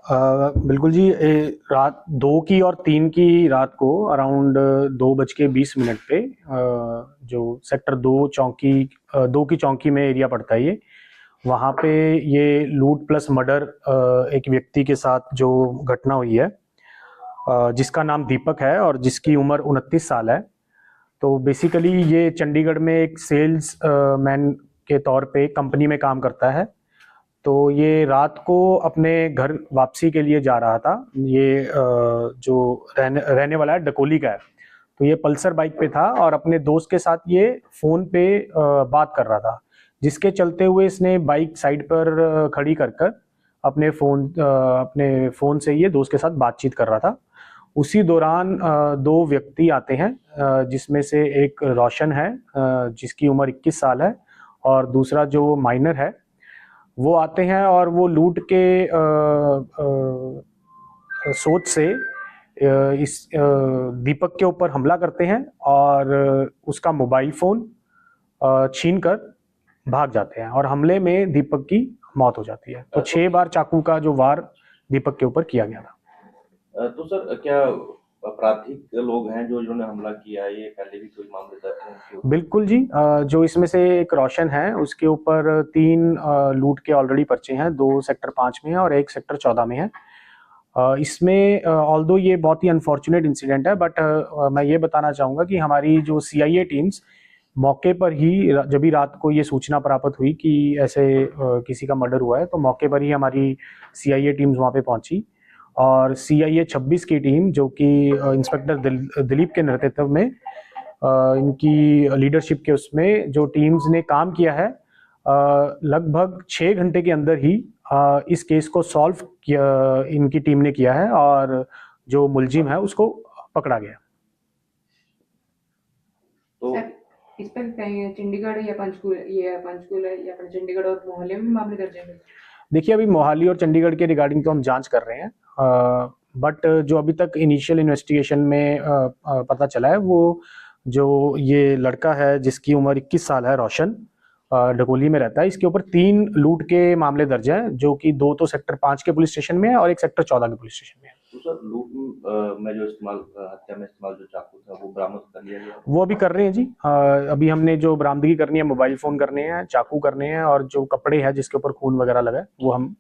बिल्कुल जी। रात 2 की और 3 की रात को अराउंड 2:20 पे जो सेक्टर 2 की चौकी में एरिया पड़ता है, ये वहाँ पे ये लूट प्लस मर्डर एक व्यक्ति के साथ जो घटना हुई है, जिसका नाम दीपक है और जिसकी उम्र 29 साल है। तो बेसिकली ये चंडीगढ़ में एक सेल्स मैन के तौर पे कंपनी में काम करता है। तो ये रात को अपने घर वापसी के लिए जा रहा था। ये जो रहने वाला है डकोली का है। तो ये पल्सर बाइक पे था और अपने दोस्त के साथ ये फोन पे बात कर रहा था, जिसके चलते हुए इसने बाइक साइड पर खड़ी कर कर अपने फोन से ये दोस्त के साथ बातचीत कर रहा था। उसी दौरान दो व्यक्ति आते हैं, जिसमें से एक रोशन है, जिसकी उम्र 21 साल है, और दूसरा जो माइनर है वो आते हैं और वो लूट के सोच से इस दीपक के ऊपर हमला करते हैं और उसका मोबाइल फोन छीन कर भाग जाते हैं और हमले में दीपक की मौत हो जाती है। तो 6 बार चाकू का जो वार दीपक के ऊपर किया गया था। तो सर क्या आपराधिक लोग हैं जो जिन्होंने हमला किया है, ये पहले भी कोई मामले दर्ज हैं उनके ऊपर? बिल्कुल जी। जो इसमें से एक रोशन है उसके ऊपर 3 लूट के ऑलरेडी पर्चे हैं, 2 सेक्टर 5 में है और 1 सेक्टर 14 में है। इसमें ऑल्दो ये बहुत ही अनफॉर्चुनेट इंसिडेंट है, बट मैं ये बताना चाहूँगा कि हमारी जो सीआईए टीम्स मौके पर ही जब भी रात को ये सूचना प्राप्त हुई कि ऐसे किसी का मर्डर हुआ है, तो मौके पर ही हमारी सीआईए टीम्स वहाँ पे पहुंची और सीआईए 26 की टीम, जो कि इंस्पेक्टर दिलीप के नेतृत्व में इनकी लीडरशिप के उसमें जो टीम्स ने काम किया है, लगभग 6 घंटे के अंदर ही इस केस को सॉल्व किया, इनकी टीम ने किया है और जो मुलजिम है उसको पकड़ा गया। तो सर, इस पर कहीं चंडीगढ़ या पंचकुला या फिर चंडीगढ़ और मोहल्ले में मामले दर्ज है? देखिए, अभी मोहाली और चंडीगढ़ के रिगार्डिंग तो हम जांच कर रहे हैं, बट जो अभी तक इनिशियल इन्वेस्टिगेशन में पता चला है, वो जो ये लड़का है जिसकी उम्र 21 साल है, रोशन, डकोली में रहता है, इसके ऊपर 3 लूट के मामले दर्ज हैं, जो कि 2 तो सेक्टर 5 के पुलिस स्टेशन में है और 1 सेक्टर 14 के पुलिस स्टेशन में है। तो सर लूट में जो हत्या में इस्तेमाल जो चाकू था वो बरामद कर लिया गया? वो अभी कर रहे हैं जी। अभी हमने जो बरामदगी करनी है, मोबाइल फोन करने हैं, चाकू करने हैं और जो कपड़े हैं जिसके ऊपर खून वगैरह लगा है, वो हम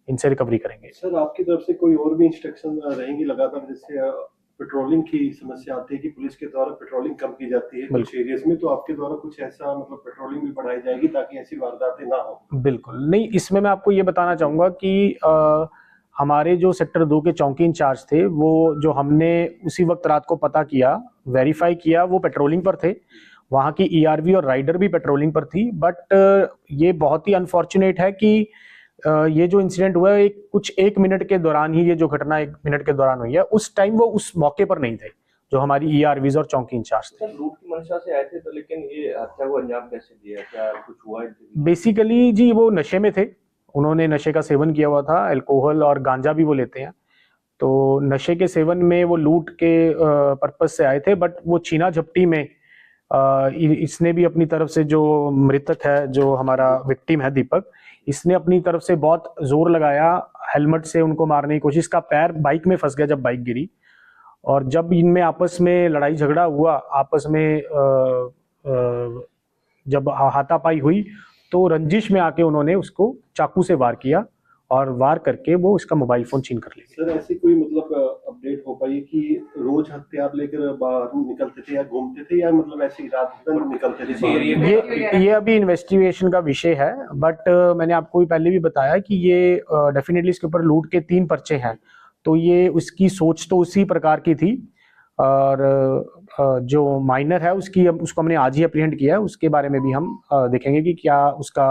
इनसे रिकवरी करेंगे। सर, आपकी तरफ से कोई और भी इंस्ट्रक्शन रहेंगी लगातार? जैसे पेट्रोलिंग की समस्या आती है कि पुलिस के द्वारा पेट्रोलिंग कम की जाती है कुछ एरियाज में, तो आपके द्वारा कुछ ऐसा मतलब पेट्रोलिंग भी बढ़ाई जाएगी ताकि ऐसी वारदातें ना हो? बिल्कुल नहीं, इसमें मैं आपको ये बताना चाहूँगा कि हमारे जो सेक्टर 2 के चौकी इंचार्ज थे, वो जो हमने उसी वक्त रात को पता किया, वेरीफाई किया, वो पेट्रोलिंग पर थे। वहाँ की ईआरवी और राइडर भी पेट्रोलिंग पर थी, बट ये बहुत ही अनफॉर्चुनेट है कि ये जो इंसिडेंट हुआ है, कुछ 1 मिनट के दौरान ही, ये जो घटना 1 मिनट के दौरान हुई है, उस टाइम वो उस मौके पर नहीं थे, जो हमारी ईआरवीज और चौकी इंचार्ज थे। सर लूट की मंशा से आए थे, तो लेकिन ये हत्या को अंजाम कैसे दिया, क्या कुछ हुआ? बेसिकली जी, वो नशे में थे, उन्होंने नशे का सेवन किया हुआ था, अल्कोहल और गांजा भी वो लेते हैं। तो नशे के सेवन में वो लूट के पर्पज से आए थे, बट वो छीना झपटी में इसने भी अपनी तरफ से, जो मृतक है, जो हमारा विक्टिम है दीपक, इसने अपनी तरफ से बहुत जोर लगाया, हेलमेट से उनको मारने की कोशिश, इसका पैर बाइक में फंस गया जब बाइक गिरी, और जब इनमें आपस में लड़ाई झगड़ा हुआ, आपस में जब हाथापाई हुई, तो रंजिश में आके उन्होंने उसको चाकू से वार किया और वार करके वो इसका मोबाइल फोन छीन कर ले गए। सर, ऐसी कोई मतलब अपडेट हो पाई कि रोज हथियार लेकर बाहर निकलते थे या घूमते थे, या मतलब ऐसे ही रात भर निकलते थे बाहर? ये अभी इन्वेस्टिगेशन का विषय है, बट मैंने आपको भी पहले भी बताया कि ये डेफिनेटली इसके ऊपर लूट के 3 पर्चे हैं, तो ये उसकी सोच तो उसी प्रकार की थी। और जो माइनर है उसको हमने आज ही अप्रीहेंड किया है, उसके बारे में भी हम देखेंगे कि क्या उसका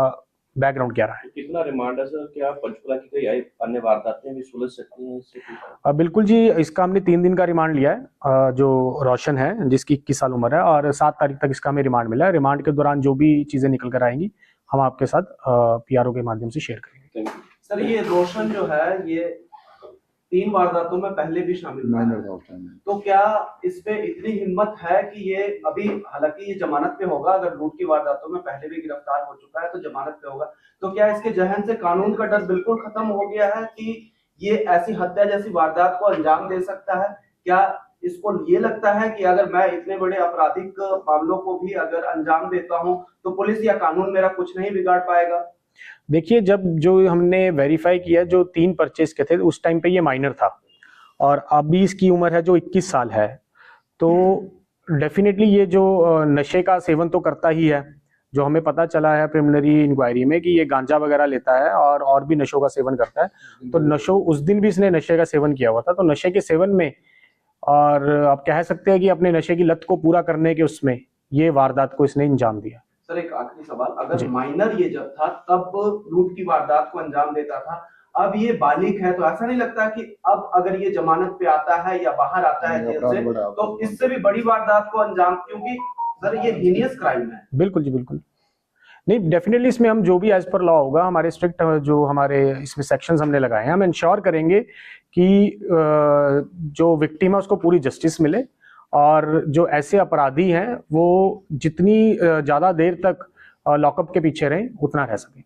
बैकग्राउंड क्या रहा है। कितना रिमांड है सर? क्या पंचकुला की कोई अन्य वारदातें भी सुलझ सकती हैं इससे? बिल्कुल जी, इसका हमने 3 दिन का रिमांड लिया है, जो रोशन है जिसकी 21 साल उम्र है, और 7 तारीख तक इसका हमें रिमांड मिला है। रिमांड के दौरान जो भी चीजें निकल कर आएंगी, हम आपके साथ पीआरओ के माध्यम से शेयर करेंगे। सर ये रोशन जो है, ये 3 वारदातों में पहले भी शामिल है, तो क्या इस पे इतनी हिम्मत है कि ये अभी, हालांकि ये जमानत पे होगा, अगर लूट की वारदातों में पहले भी गिरफ्तार हो चुका है तो जमानत पे होगा, तो क्या इसके जहन से कानून का डर बिल्कुल खत्म हो गया है कि ये ऐसी हत्या जैसी वारदात को अंजाम दे सकता है? क्या इसको ये लगता है कि अगर मैं इतने बड़े आपराधिक मामलों को भी अगर अंजाम देता हूं तो पुलिस या कानून मेरा कुछ नहीं बिगाड़ पाएगा? देखिए, जब जो हमने वेरीफाई किया, जो 3 परचेज के थे उस टाइम पे ये माइनर था और अभी इसकी उम्र है जो 21 साल है, तो डेफिनेटली ये जो नशे का सेवन तो करता ही है। जो हमें पता चला है प्रिलिमिनरी इंक्वायरी में कि ये गांजा वगैरह लेता है और भी नशों का सेवन करता है। तो नशो उस दिन भी इसने नशे का सेवन किया हुआ था, तो नशे के सेवन में और आप कह सकते हैं कि अपने नशे की लत को पूरा करने के उसमें ये वारदात को इसने अंजाम दिया। सर एक आखिरी सवाल, अगर जी। माइनर ये जब था तब लूट की वारदात को अंजाम देता था, अब ये बालिग है, तो ऐसा नहीं लगता कि अब अगर ये जमानत पे आता है या बाहर आता है जेल से तो इससे भी बड़ी वारदात को अंजाम, क्योंकि सर ये हीनियस क्राइम है। बिल्कुल जी, बिल्कुल। नहीं, डेफिनेटली इसमें हम जो भी एज पर लॉ होगा, हमारे स्ट्रिक्ट जो हमारे इसमें सेक्शंस हमने लगाए हैं, हम इंश्योर करेंगे कि जो विक्टिम है उसको पूरी जस्टिस मिले और जो ऐसे अपराधी हैं वो जितनी ज़्यादा देर तक लॉकअप के पीछे रहें उतना रह सकें।